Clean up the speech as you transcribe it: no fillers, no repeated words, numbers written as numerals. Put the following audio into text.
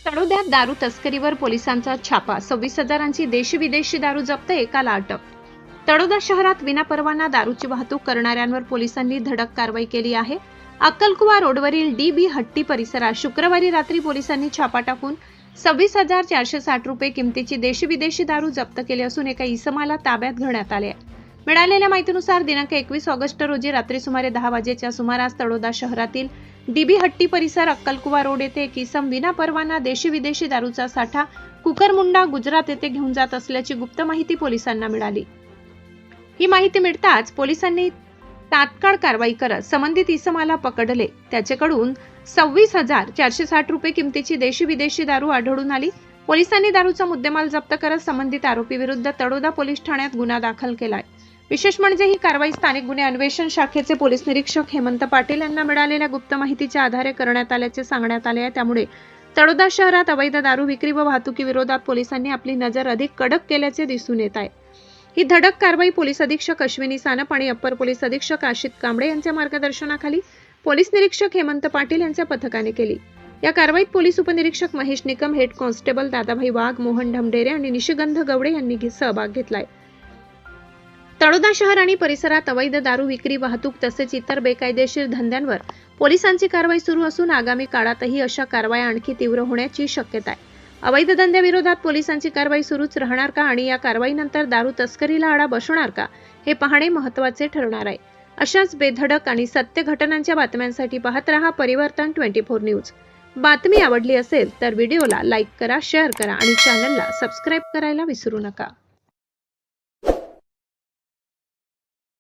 तळोद्यात दारू तस्करीवर पोलिसांचा छापा. 26,000ची देशी विदेशी दारू जप्त, एकाला अटक. तळोदा शहरात विनापरवाना दारूची वाहतूक करणाऱ्यांवर पोलिसांनी धडक कारवाई केली आहे. अक्कलकुवा रोडवरील डी.बी. हट्टी परिसरात शुक्रवारी रात्री पोलिसांनी छापा टाकून 26,460 रुपये किमतीची देशी विदेशी दारू जप्त केली असून एका इसमाला ताब्यात घेण्यात आले आहे. मिळालेल्या माहितीनुसार दिनांक 21 ऑगस्ट रोजी रात्री सुमारे 10 वाजेच्या सुमारास तळोदा शहरातील डी.बी. हट्टी परिसर अक्कलकुवा रोड येथे एक इसम विनापरवाना देशी विदेशी दारूचा साठा कुकरमुंडा गुजरात येथे घेऊन जात असल्याची गुप्त माहिती पोलिसांना मिळाली. ही माहिती मिळताच पोलिसांनी तात्काळ कारवाई करत संबंधित इसमाला पकडले. त्याच्याकडून 26,460 रुपये किमतीची देशी विदेशी दारू आढळून आली. पोलिसांनी दारूचा मुद्देमाल जप्त करत संबंधित आरोपी विरुद्ध तळोदा पोलीस ठाण्यात गुन्हा दाखल केलाय. विशेष म्हणजे ही कारवाई स्थानिक गुन्हे अन्वेषण शाखेचे पोलीस निरीक्षक हेमंत पाटील यांना मिळालेल्या गुप्त माहितीच्या आधारे करण्यात आल्याचे सांगण्यात आले आहे. त्यामुळे तळोदा शहरात अवैध दारू विक्री व वाहतुकीविरोधात पोलिसांनी आपली नजर अधिक कडक केल्याचे दिसून येत आहे. ही धडक कारवाई पोलीस अधीक्षक अश्विनी सानप आणि अप्पर पोलीस अधीक्षक आशित कांबळे यांच्या मार्गदर्शनाखाली पोलीस निरीक्षक हेमंत पाटील यांच्या पथकाने केली. या कारवाईत पोलीस उपनिरीक्षक महेश निकम, हेड कॉन्स्टेबल दादाभाई वाघ, मोहन ढमढेरे आणि निशिगंध गवडे यांनी सहभाग घेतलाय. तळोदा शहर आणि परिसरात अवैध दारू विक्री, वाहतूक तसेच इतर बेकायदेशीर धंद्यांवर पोलिसांची कारवाई सुरू असून आगामी काळातही अशा कारवाया आणखी तीव्र होण्याची शक्यता आहे. अवैध धंद्याविरोधात पोलिसांची कारवाई सुरूच राहणार का आणि या कारवाईनंतर दारू तस्करीला आळा बसणार का हे पाहणे महत्त्वाचे ठरणार आहे. अशाच बेधडक आणि सत्य घटनांच्या बातम्यांसाठी पाहत रहा परिवर्तन 24 न्यूज. बातमी आवडली असेल तर व्हिडिओला लाईक करा, शेअर करा आणि चॅनलला सबस्क्राईब करायला विसरू नका.